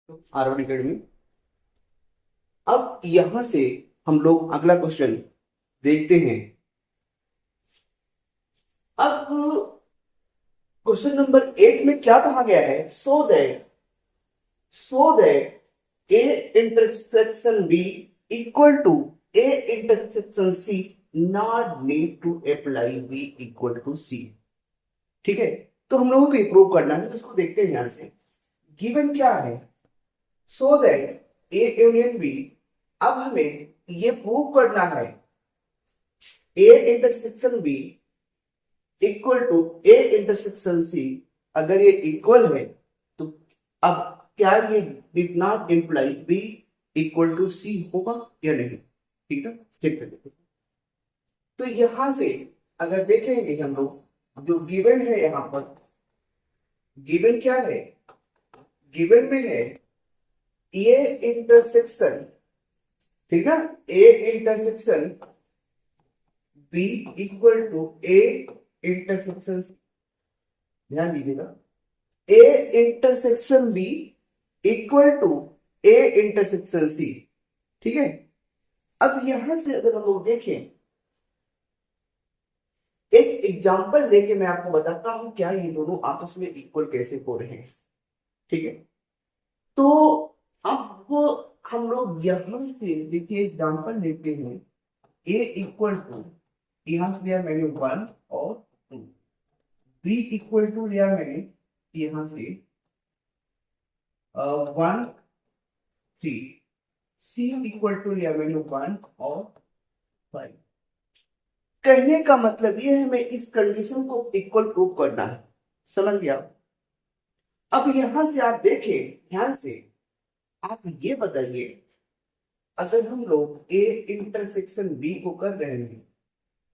R1 Academy। अब यहां से हम लोग अगला क्वेश्चन देखते हैं। अब क्वेश्चन नंबर 8 में क्या कहा गया है? So that A intersection B equal to A intersection C not need to apply B equal to C. ठीक है, तो हम लोगों को प्रूव करना है, तो उसको देखते हैं ध्यान से। गिवन क्या है? So that A union B. अब हमें ये प्रूव करना है A intersection B equal to A intersection C. अगर ये इक्वल है तो अब क्या ये did not imply B equal to C होगा या नहीं? ठीक है, चेक कर लेते हैं। तो यहां से अगर देखेंगे हम लोग, जो गिवन है यहां पर, गिवन क्या है? गिवन में है ए इंटरसेक्शन, ठीक है, A intersection B equal to A intersection. ध्यान दीजिएगा, A intersection B equal to A intersection C. ठीक है, अब यहां से अगर हम लोग देखें, एक एग्जांपल लेके मैं आपको बताता हूं क्या ये दोनों आपस में इक्वल कैसे हो रहे हैं। ठीक है, तो अब हम लोग यहां से देखिए एग्जांपल लेते हैं। ए इक्वल टू, यहां से लिया मैंने 1 और 2। बी इक्वल टू लिया मैंने यहां से 1 3। सी इक्वल टू लिया मैंने 1 और 5। कहने का मतलब ये है हमें इस कंडीशन को इक्वल प्रूव करना है। समझ गया? अब यहां से आप देखें ध्यान से, आप ये बताइए, अगर हम लोग ए इंटरसेक्शन बी को कर रहे हैं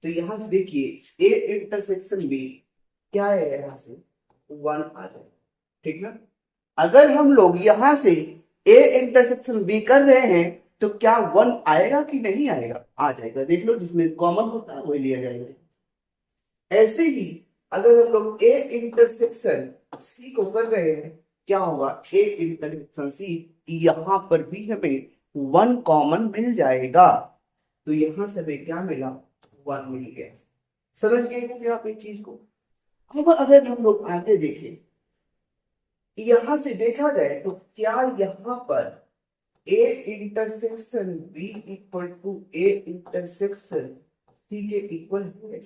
तो यहां से देखिए ए इंटरसेक्शन बी क्या है, यहां से 1 आ जाए। ठीक ना? अगर हम लोग यहां से ए इंटरसेक्शन बी कर रहे हैं तो क्या 1 आएगा कि नहीं आएगा? आ जाएगा। देख लो, जिसमें कॉमन होता है वही लिया जाएगा। ऐसे ही अगर हम लोग ए इंटरसेक्शन सी को कर रहे हैं, क्या होगा? ए इंटरसेक्शन सी, यहां पर भी हमें 1 कॉमन मिल जाएगा। तो यहां से हमें क्या मिला? 1 मिल गया। समझ गए क्या आप इस चीज को? अब अगर हम लोग आगे देखें, यहां से देखा जाए तो क्या यहां पर A intersection B equal to A intersection C के इक्वल है?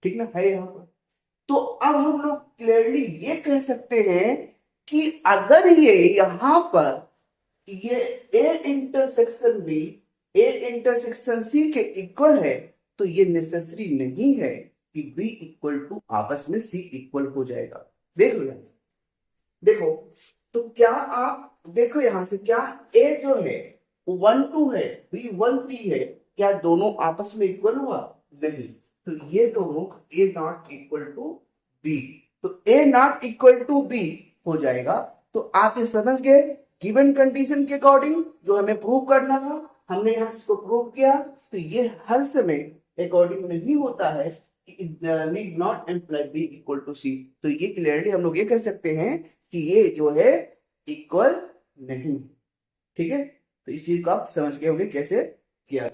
ठीक ना, है यहां पर। तो अब हम लोग क्लियरली ये कह सकते हैं कि अगर ये यहां पर ये A intersection B A intersection C के इक्वल है, तो ये नेसेसरी नहीं है कि बी इक्वल टू आपस में सी इक्वल हो जाएगा। देख लो यहां से, देखो तो क्या आप देखो यहां से, क्या ए जो है 1 2 है, बी 1 3 है, क्या दोनों आपस में इक्वल हुआ? नहीं। तो ये दोनों ए नॉट इक्वल टू बी, तो ए नॉट इक्वल टू बी हो जाएगा। तो आप ये समझ गए, गिवन कंडीशन के अकॉर्डिंग जो हमें प्रूव करना था हमने यहां इसको प्रूव किया। तो ये हर समय अकॉर्डिंग नहीं होता है कि need not imply B equal to C. तो ये क्लियरली हम लोग ये कह सकते हैं कि ये जो है इक्वल नहीं। ठीक है, तो इस चीज को आप समझ गए होंगे कैसे किया।